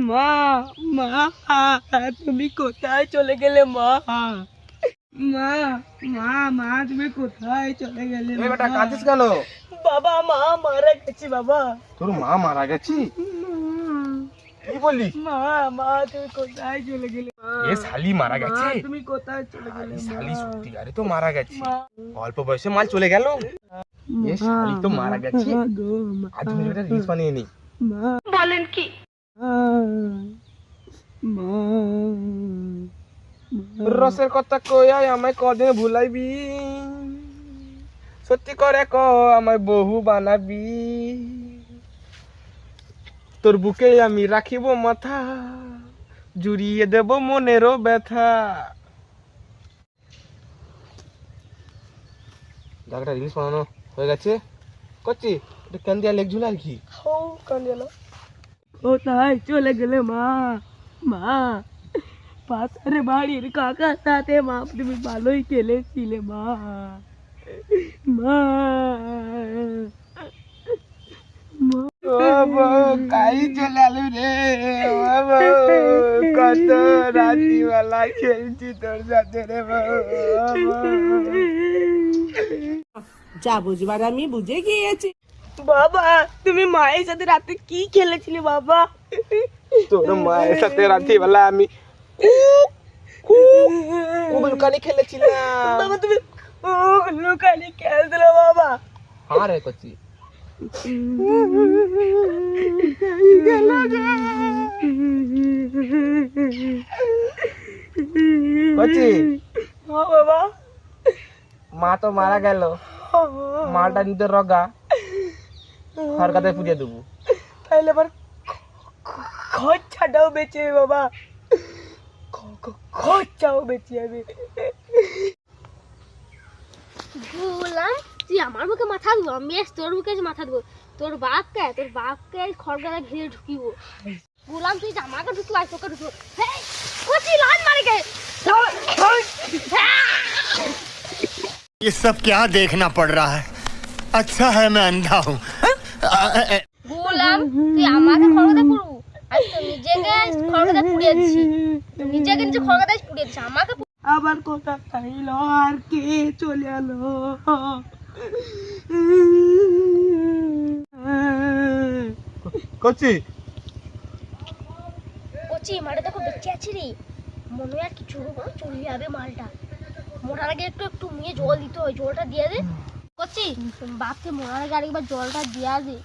মা মা তুমি কোথায় চলে গেলে মা? মা মা মা তুমি কোথায় চলে গেলে? বেটা কাঁদিস কেন? বাবা মা মারা গেছি বাবা। তোর মা মারা গেছি? কি বললি? মা মা তুমি কোথায় চলে গেলে? এ শালি মারা গেছে? তুমি কোথায় চলে গেলে? শালি সত্যিকারে তো মারা গেছে। মা অল্প বয়সে মাল চলে গেল। এ শালি তো মারা গেছে। আজ তুমি একটা রিলস বানিয়ে নি। মা বলেন কি? মা রসের কথা কই আমায় কদিন ভুলাইবি, সত্যি করে ক আমায় বহু বানাবি, তোর বুকে আমি রাখিব মাথা, জুড়িয়ে দেব মনেরও ব্যথা। জায়গাটা রিলস বানানো হয়ে গেছে, করছি এটা কেন দিয়া লেগ ঝুলে আর কি কোথায় চলে গেলে মা? মা পাশের বাড়ির কাকার সাথে মা তুমি ভালোই খেলেছিলে মা। মা কাই চলে আলু রে কত রাত্রিবেলা খেলছি তোর সাথে রে যা বুঝবার আমি বুঝে গিয়েছি। বাবা তুমি মায়ের সাথে রাতে কি খেলেছিলে বাবা? তোর মায়ের সাথে রাত্রিবেলা আমি লুকানি খেলেছিলাম। বাবা তুমি লুকানি খেলছিলে বাবা? হ্যাঁ রে কচি। কচি হ্যাঁ বাবা। মা তো মারা গেল, মালটা নিতে রগা সরকারে পুড়িয়ে দেবো। তাহলে আবার খরচাটাও বেঁচে বাবা, খরচাও বেঁচে যাবে। বললাম তুই আমার মুখে মাথা দেবো, আমি তোর মুখে মাথা দেবো। তোর বাপকে খড়গাদা ঘিরে ঢুকিব। বললাম তুই আমাকে ঢুকবো আর তোকে ঢুকবো। কচি লাল মারে গে। ये सब क्या देखना पड़ रहा है? अच्छा है मैं अंधा हूँ। বললাম তুই আমাকে খড়গাদা পুরু, আমি তো নিজেকে খড়গাদা পুড়িয়ে দিচ্ছি। নিজেকে নিজে খড়গাদা পুড়িয়ে দিচ্ছি, আমাকে আবার কোথা খাইল আর কে চলে এলো? কচি কচি মাঠে দেখো বেঁচে আছি রে, মনে হয় আর কিছু চলে যাবে মালটা। মোটার আগে একটু একটু নিয়ে জল দিতে হয়, জলটা দিয়ে দে। কচি বাপকে মোড়ার আগে আরেকবার জলটা দিয়া দে।